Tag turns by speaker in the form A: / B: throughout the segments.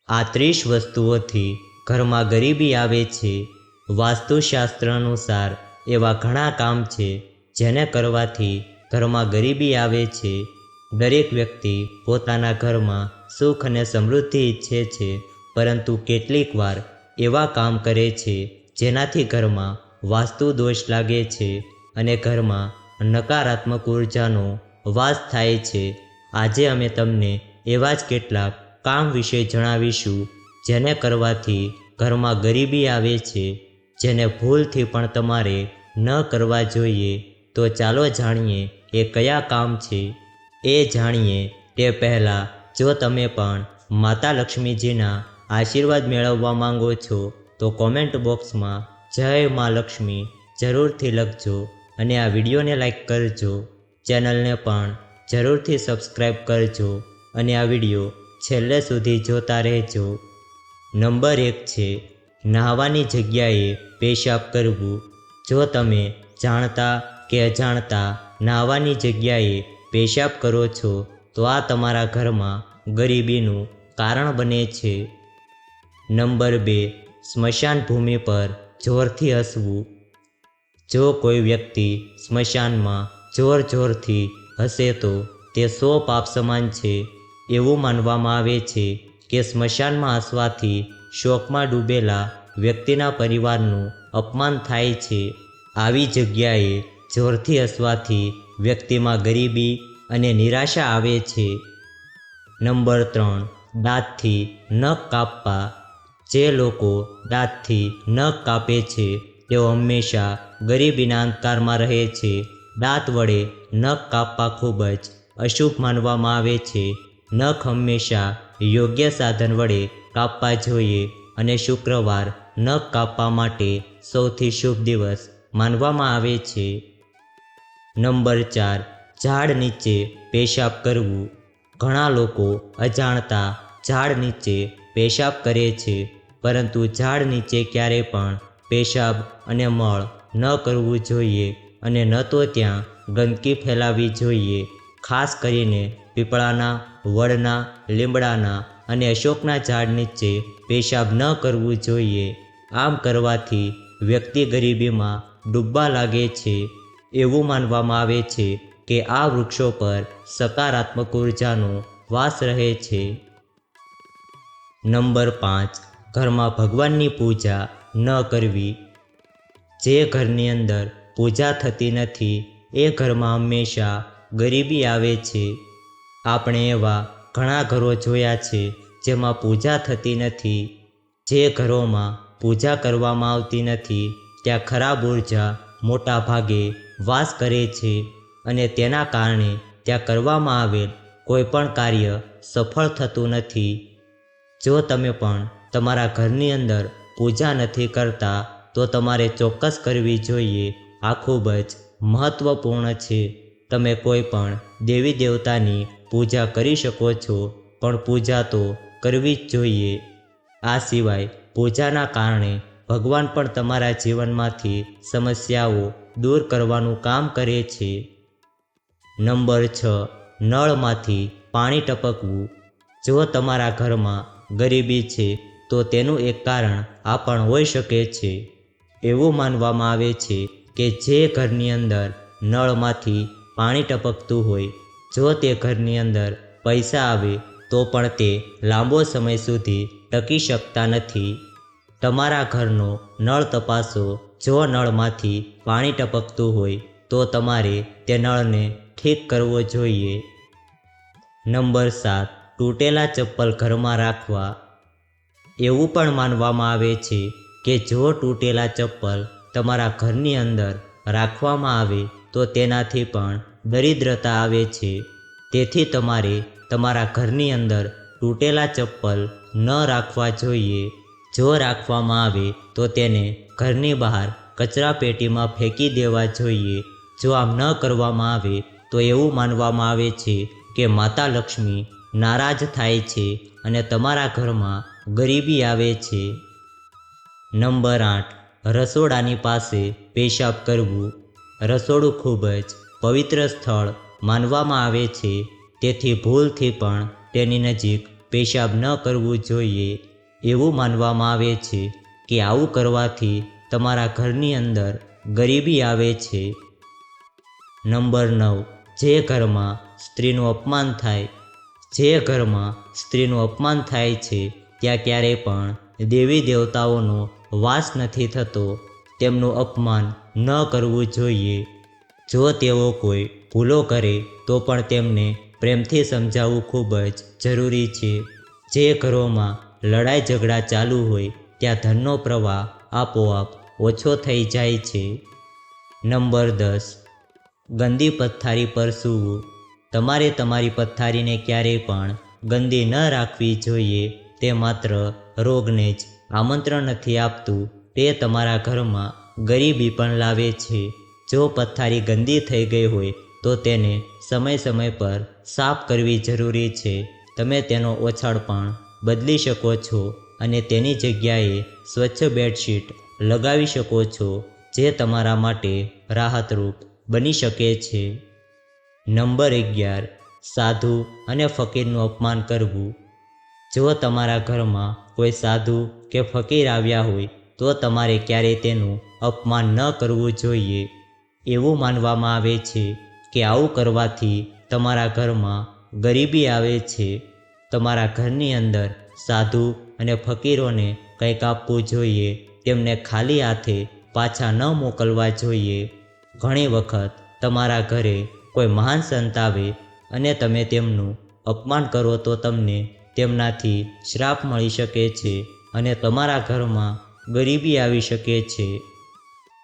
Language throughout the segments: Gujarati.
A: આ 30 વસ્તુઓથી ઘરમાં ગરીબી આવે છે। વાસ્તુશાસ્ત્ર અનુસાર એવા ઘણા કામ છે જેને કરવાથી ઘરમાં ગરીબી આવે છે। દરેક વ્યક્તિ પોતાના ઘરમાં સુખ અને સમૃદ્ધિ ઈચ્છે છે, પરંતુ કેટલીક વાર એવા કામ કરે છે જેનાથી ઘરમાં વાસ્તુ દોષ લાગે છે અને ઘરમાં નકારાત્મક ઉર્જાનો વાસ થાય છે। આજે અમે તમને એવા જ કેટલાક કામ વિશે જણાવીશું જેને કરવાથી ઘરમાં ગરીબી આવે છે, જેને ભૂલથી પણ તમારે ન કરવા જોઈએ। તો ચાલો જાણીએ એ કયા કામ છે। એ જાણીએ તે પહેલાં જો તમે પણ માતા લક્ષ્મીજીના આશીર્વાદ મેળવવા માંગો છો તો કોમેન્ટ બોક્સમાં જય મા લક્ષ્મી જરૂરથી લખજો અને આ વિડીયોને લાઈક કરજો। ચેનલને પણ જરૂરથી સબસ્ક્રાઈબ કરજો અને આ વિડીયો છેલ્લે સુધી જોતા રહેજો। નંબર 1 છે નહાવાની જગ્યાએ પેશાબ કરવું। જો તમે જાણતા કે અજાણતા નહાવાની જગ્યાએ પેશાબ કરો છો તો આ તમારા ઘરમાં ગરીબીનું કારણ બને છે। નંબર 2 સ્મશાન ભૂમિ પર જોરથી હસવું। જો કોઈ વ્યક્તિ સ્મશાનમાં જોરથી હસે તો તે 100 પાપ સમાન છે। એવું માનવામાં આવે છે કે સ્મશાનમાં હસવાથી શોકમાં ડૂબેલા વ્યક્તિના પરિવારનું અપમાન થાય છે। આવી જગ્યાએ જોરથી હસવાથી વ્યક્તિમાં ગરીબી અને નિરાશા આવે છે। નંબર 3 દાંતથી નખ કાપવા। જે લોકો દાંતથી નખ કાપે છે તેઓ હંમેશા ગરીબીના અંધકારમાં રહે છે। દાંત વડે નખ કાપવા ખૂબ જ અશુભ માનવામાં આવે છે। નખ હંમેશા યોગ્ય સાધન વડે કાપવા જોઈએ અને શુક્રવાર નખ કાપવા માટે સૌથી શુભ દિવસ માનવામાં આવે છે। નંબર 4 ઝાડ નીચે પેશાબ કરવું। ઘણા લોકો અજાણતા ઝાડ નીચે પેશાબ કરે છે, પરંતુ ઝાડ નીચે ક્યારેય પણ પેશાબ અને મળ ન કરવું જોઈએ અને ન તો ત્યાં ગંદકી ફેલાવવી જોઈએ। ખાસ કરીને પીપળાના, વડના, લીમડાના અને અશોકના ઝાડ નીચે પેશાબ ન કરવું જોઈએ। આમ કરવાથી વ્યક્તિ ગરીબીમાં ડૂબવા લાગે છે। એવું માનવામાં આવે છે કે આ વૃક્ષો પર સકારાત્મક ઉર્જાનો વાસ રહે છે। નંબર 5 ઘરમાં ભગવાનની પૂજા ન કરવી। જે ઘરની અંદર પૂજા થતી નથી એ ઘરમાં હંમેશા ગરીબી આવે છે। આપણે એવા ઘણા ઘરો જોયા છે જેમાં પૂજા થતી નથી। જે ઘરોમાં પૂજા કરવામાં આવતી નથી ત્યાં ખરાબ ઉર્જા મોટા ભાગે વાસ કરે છે અને તેના કારણે ત્યાં કરવામાં આવેલ કોઈ પણ કાર્ય સફળ થતું નથી। જો તમે પણ તમારા ઘરની અંદર પૂજા નથી કરતા તો તમારે ચોક્કસ કરવી જોઈએ। આ ખૂબ જ મહત્ત્વપૂર્ણ છે। તમે કોઈ પણ દેવી દેવતાની પૂજા કરી શકો છો, પણ પૂજા તો કરવી જ જોઈએ। આ સિવાય પૂજાના કારણે ભગવાન પણ તમારા જીવનમાંથી સમસ્યાઓ દૂર કરવાનું કામ કરે છે। નંબર 6 નળમાંથી પાણી ટપકવું। જો તમારા ઘરમાં ગરીબી છે તો તેનું એક કારણ આ પણ હોઈ શકે છે। એવું માનવામાં આવે છે કે જે ઘરની અંદર નળમાંથી પાણી ટપકતું હોય, જો તે ઘરની અંદર પૈસા આવે તો પણ તે લાંબો સમય સુધી ટકી શકતા નથી। તમારા ઘરનો નળ તપાસો। જો નળમાંથી પાણી ટપકતું હોય તો તમારે તે નળને ઠીક કરવો જોઈએ। નંબર 7 તૂટેલા ચપ્પલ ઘરમાં રાખવા। એવું પણ માનવામાં આવે છે કે જો તૂટેલા ચપ્પલ તમારા ઘરની અંદર રાખવામાં આવે તો તેનાથી પણ દરિદ્રતા આવે છે। તેથી તમારે તમારા ઘરની અંદર તૂટેલા ચપ્પલ ન રાખવા જોઈએ। જો રાખવામાં આવે તો તેને ઘરની બહાર કચરાપેટીમાં ફેંકી દેવા જોઈએ। જો આમ ન કરવામાં આવે તો એવું માનવામાં આવે છે કે માતા લક્ષ્મી નારાજ થાય છે અને તમારા ઘરમાં ગરીબી આવે છે। નંબર 8 રસોડાની પાસે પેશાબ કરવું। રસોડું ખૂબ જ પવિત્ર સ્થળ માનવામાં આવે છે, તેથી ભૂલથી પણ તેની નજીક પેશાબ ન કરવું જોઈએ. એવું માનવામાં આવે છે કે આવું કરવાથી તમારા ઘરની અંદર ગરીબી આવે છે. નંબર 9, જે ઘરમાં સ્ત્રીનું અપમાન થાય. જે ઘરમાં સ્ત્રીનું અપમાન થાય છે ત્યાં ક્યારેય પણ દેવી દેવતાઓનો વાસ નથી થતો. તેમનું અપમાન ન કરવું જોઈએ. જો તેઓ કોઈ ભૂલો કરે તો પણ તેમને પ્રેમથી સમજાવવું ખૂબ જ જરૂરી છે. જે ઘરોમાં લડાઈ ઝઘડા ચાલુ હોય ત્યાં ધનનો પ્રવાહ આપોઆપ ઓછો થઈ જાય છે. નંબર 10, ગંદી પથારી પર સૂવું. તમારે તમારી પથારીને ક્યારેય પણ ગંદી ન રાખવી જોઈએ. તે માત્ર રોગને જ આમંત્રણ નથી આપતું, તે તમારા ઘરમાં ગરીબી પણ લાવે છે. જો પથારી ગંદી થઈ ગઈ હોય તો તેને સમય પર સાફ કરવી જરૂરી છે. તમે તેનો ઓછાળ પણ બદલી શકો છો અને તેની જગ્યાએ સ્વચ્છ બેડશીટ લગાવી શકો છો, જે તમારા માટે રાહતરૂપ બની શકે છે. નંબર 11, સાધુ અને ફકીરનું અપમાન કરવું. જો તમારા ઘરમાં કોઈ સાધુ કે ફકીર આવ્યા હોય તો તમારે ક્યારેય તેનું અપમાન ન કરવું જોઈએ. એવું માનવામાં આવે છે કે આવું કરવાથી તમારા ઘરમાં ગરીબી આવે છે. તમારા ઘરની અંદર સાધુ અને ફકીરોને કંઈક આપવું જોઈએ. તેમને ખાલી હાથે પાછા ન મોકલવા જોઈએ. ઘણી વખત તમારા ઘરે કોઈ મહાન સંત આવે અને તમે તેમનું અપમાન કરો તો તમને તેમનાથી શ્રાપ મળી શકે છે અને તમારા ઘરમાં ગરીબી આવી શકે છે.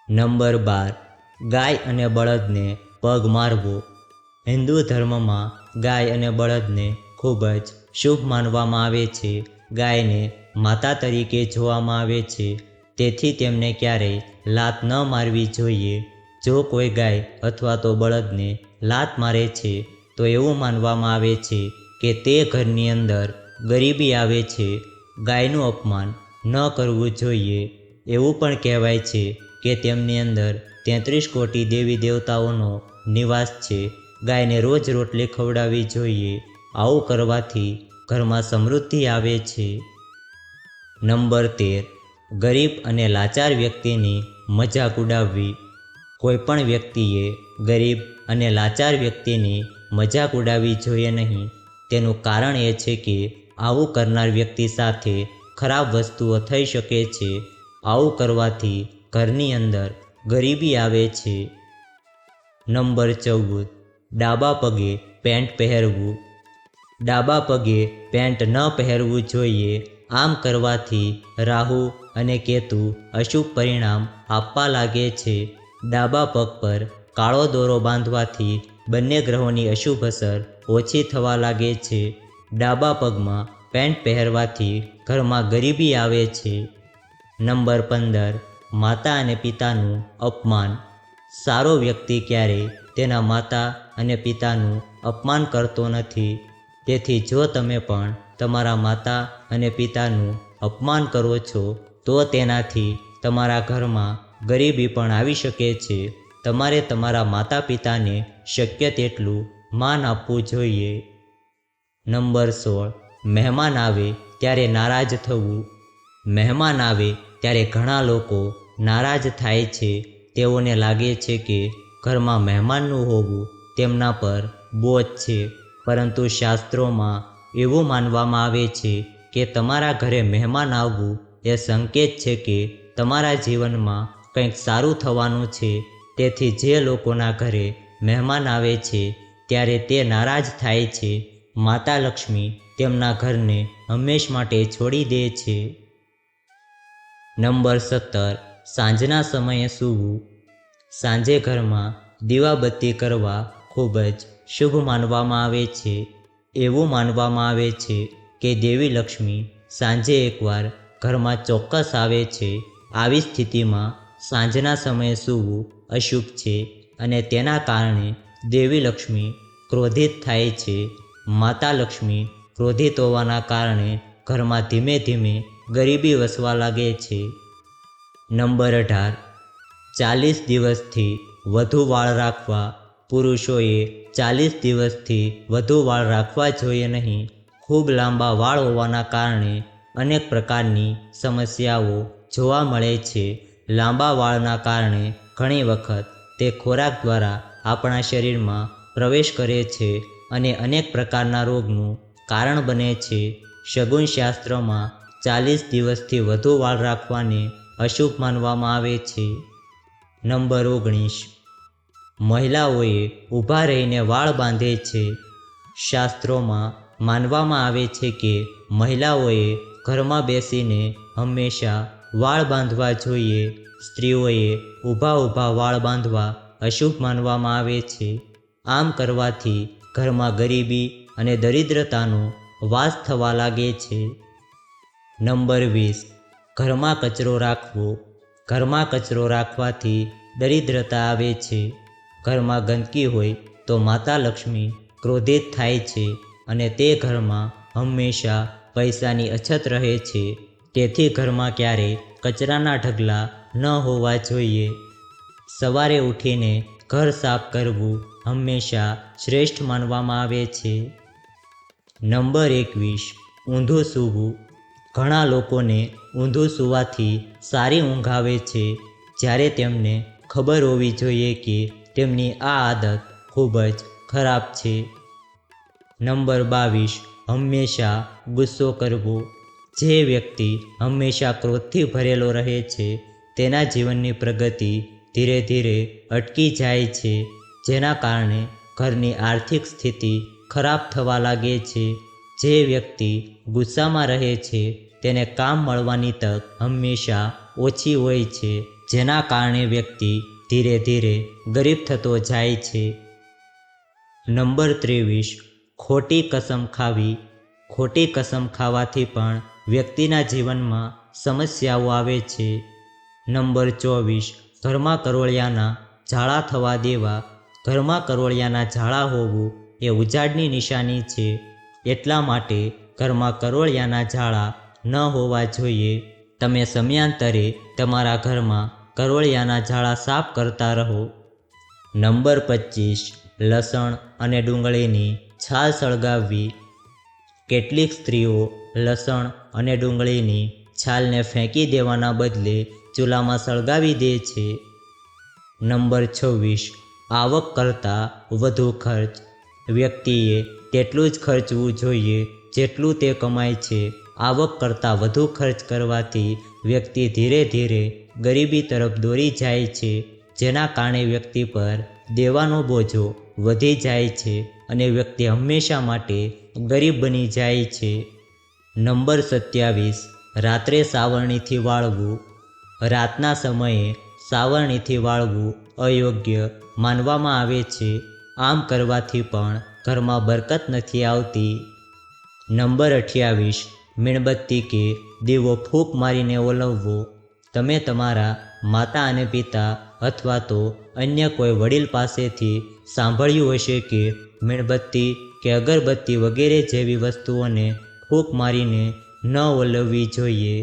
A: નંબર 12, ગાય અને બળદને પગ મારવો. હિન્દુ ધર્મમાં ગાય અને બળદને ખૂબ જ શુભ માનવામાં આવે છે. ગાયને માતા તરીકે જોવામાં આવે છે, તેથી તેમને ક્યારેય લાત ન મારવી જોઈએ. જો કોઈ ગાય અથવા તો બળદને લાત મારે છે તો એવું માનવામાં આવે છે કે તે ઘરની અંદર ગરીબી આવે છે. ગાયનું અપમાન ન કરવું જોઈએ. એવું પણ કહેવાય છે કે તેમની અંદર 33 કોટી દેવી દેવતાઓનો નિવાસ છે. ગાયને રોજ રોટલી ખવડાવવી જોઈએ. આવું કરવાથી ઘરમાં સમૃદ્ધિ આવે છે. નંબર 13, ગરીબ અને લાચાર વ્યક્તિની મજાક ઉડાવવી. કોઈ પણ વ્યક્તિએ ગરીબ અને લાચાર વ્યક્તિની મજાક ઉડાવવી જોઈએ નહીં. તેનું કારણ એ છે કે આવું કરનાર વ્યક્તિ સાથે ખરાબ વસ્તુઓ થઈ શકે છે. આવું કરવાથી ઘરની અંદર ગરીબી આવે છે. નંબર 14, ડાબા પગે પેન્ટ પહેરવું. ડાબા પગે પેન્ટ ન પહેરવું જોઈએ. આમ કરવાથી રાહુ અને કેતુ અશુભ પરિણામ આપવા લાગે છે. ડાબા પગ પર કાળો દોરો બાંધવાથી બંને ગ્રહોની અશુભ અસર ઓછી થવા લાગે છે. ડાબા પગમાં પેન્ટ પહેરવાથી ઘરમાં ગરીબી આવે છે. નંબર 15, માતા અને પિતાનું અપમાન. સારો વ્યક્તિ ક્યારેય તેના માતા અને પિતાનું અપમાન કરતો નથી. તેથી જો તમે પણ તમારા માતા અને પિતાનું અપમાન કરો છો તો તેનાથી તમારા ઘરમાં ગરીબી પણ આવી શકે છે. તમારે તમારા માતા પિતાને શક્ય તેટલું માન આપવું જોઈએ. નંબર 16, મહેમાન આવે ત્યારે નારાજ થવું. મહેમાન આવે ત્યારે ઘણા લોકો નારાજ થાય છે. તેઓને લાગે છે કે ઘરમાં મહેમાનનું હોવું તેમના પર બોજ છે. પરંતુ શાસ્ત્રોમાં એવું માનવામાં આવે છે કે તમારા ઘરે મહેમાન આવવું એ સંકેત છે કે તમારા જીવનમાં કંઈક સારું થવાનું છે. તેથી જે લોકોના ઘરે મહેમાન આવે છે ત્યારે તે નારાજ થાય છે. માતા લક્ષ્મી તેમના ઘરને હંમેશ માટે છોડી દે છે. નંબર 17, સાંજના સમયે સૂવું. સાંજે ઘરમાં દીવાબત્તી કરવા ખૂબ જ શુભ માનવામાં આવે છે. એવું માનવામાં આવે છે કે દેવી લક્ષ્મી સાંજે એકવાર ઘરમાં ચોક્કસ આવે છે. આવી સ્થિતિમાં સાંજના સમયે સૂવું અશુભ છે અને તેના કારણે દેવી લક્ષ્મી ક્રોધિત થાય છે. માતા લક્ષ્મી ક્રોધિત હોવાના કારણે ઘરમાં ધીમે ધીમે ગરીબી વસવા લાગે છે. નંબર 18, 40 દિવસથી વધુ વાળ રાખવા. પુરુષોએ 40 દિવસથી વધુ વાળ રાખવા જોઈએ નહીં. ખૂબ લાંબા વાળ હોવાના કારણે અનેક પ્રકારની સમસ્યાઓ જોવા મળે છે. લાંબા વાળના કારણે ઘણી વખત તે ખોરાક દ્વારા આપણા શરીરમાં પ્રવેશ કરે છે અને અનેક પ્રકારના રોગનું કારણ બને છે. શગુનશાસ્ત્રમાં 40 દિવસથી વધુ વાળ રાખવાને અશુભ માનવામાં આવે છે. નંબર 19. મહિલાઓએ ઊભા રહીને વાળ બાંધે છે. શાસ્ત્રોમાં માનવામાં આવે છે કે મહિલાઓએ ઘરમાં બેસીને હંમેશા વાળ બાંધવા જોઈએ. સ્ત્રીઓએ ઊભા વાળ બાંધવા અશુભ માનવામાં આવે છે. આમ કરવાથી ઘરમાં ગરીબી અને દરિદ્રતાનો વાસ થવા લાગે છે. નંબર 20. ઘરમાં કચરો રાખવો. ઘરમાં કચરો રાખવાથી દરિદ્રતા આવે છે. ઘરમાં ગંદકી હોય તો માતા લક્ષ્મી ક્રોધિત થાય છે અને તે ઘરમાં હંમેશા પૈસાની અછત રહે છે. તેથી ઘરમાં ક્યારેય કચરાના ઢગલા ન હોવા જોઈએ. સવારે ઉઠીને ઘર સાફ કરવું હંમેશા શ્રેષ્ઠ માનવામાં આવે છે. નંબર 21. ઊંધું સૂવું. ઘણા લોકોને ઊંધું સૂવાથી સારી ઊંઘ આવે છે, જ્યારે તેમને ખબર હોવી જોઈએ કે તેમની આ આદત ખૂબ જ ખરાબ છે. નંબર 22. હંમેશા ગુસ્સો કરવો. જે વ્યક્તિ હંમેશા ક્રોધથી ભરેલો રહે છે તેના જીવનની પ્રગતિ ધીરે ધીરે અટકી જાય છે, જેના કારણે ઘરની આર્થિક સ્થિતિ ખરાબ થવા લાગે છે. જે વ્યક્તિ ગુસ્સામાં રહે છે તેને કામ મળવાની તક હંમેશા ઓછી હોય છે, જેના કારણે વ્યક્તિ ધીરે ધીરે ગરીબ થતો જાય છે. નંબર 23. ખોટી કસમ ખાવી. ખોટી કસમ ખાવાથી પણ વ્યક્તિના જીવનમાં સમસ્યાઓ આવે છે. નંબર 24. ઘરમાં કરોળિયાના ઝાડા થવા દેવા. ઘરમાં કરોળિયાના ઝાડા હોવું એ ઉજાડની નિશાની છે. એટલા માટે ઘરમાં કરોળિયાના ઝાડા ન હોવા જોઈએ. તમે સમયાંતરે તમારા ઘરમાં કરોળિયાના ઝાડા સાફ કરતા રહો. નંબર 25. લસણ અને ડુંગળીની છાલ સળગાવવી. કેટલીક સ્ત્રીઓ લસણ અને ડુંગળીની છાલને ફેંકી દેવાના બદલે ચૂલામાં સળગાવી દે છે. નંબર 26. આવક કરતાં વધુ ખર્ચ. વ્યક્તિએ તેટલું જ ખર્ચવું જોઈએ જેટલું તે કમાય છે. આવક કરતાં વધુ ખર્ચ કરવાથી વ્યક્તિ ધીરે ધીરે ગરીબી તરફ દોરી જાય છે, જેના કારણે વ્યક્તિ પર દેવાનો બોજો વધી જાય છે અને વ્યક્તિ હંમેશા માટે ગરીબ બની જાય છે. નંબર 27. રાત્રે સાવરણીથી વાળવું. રાતના સમયે સાવરણીથી વાળવું અયોગ્ય માનવામાં આવે છે. આમ કરવાથી પણ ઘરમાં બરકત નથી આવતી. નંબર 28. મીણબત્તી કે દીવો ફૂંક મારીને ઓલવવો. તમે તમારા માતા અને પિતા અથવા તો અન્ય કોઈ વડીલ પાસેથી સાંભળ્યું હશે કે મીણબત્તી કે અગરબત્તી વગેરે જેવી વસ્તુઓને ફૂંક મારીને ન ઓલવવી જોઈએ.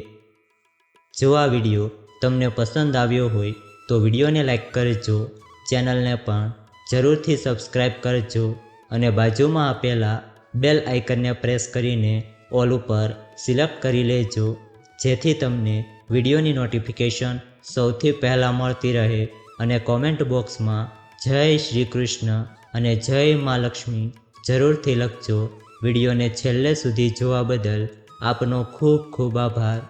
A: જો આ વિડીયો તમને પસંદ આવ્યો હોય તો વિડીયોને લાઈક કરજો, ચેનલને પણ જરૂરથી સબસ્ક્રાઈબ કરજો અને બાજુમાં આપેલા બેલ આઇકનને પ્રેસ કરીને ઓલ ઉપર સિલેક્ટ કરી લેજો, જેથી તમને વિડીયોની નોટિફિકેશન સૌથી પહેલાં મળતી રહે. અને કોમેન્ટ બોક્સમાં જય શ્રી કૃષ્ણ અને જય મા લક્ષ્મી જરૂરથી લખજો. વિડીયોને છેલ્લે સુધી જોવા બદલ આપનો ખૂબ ખૂબ આભાર.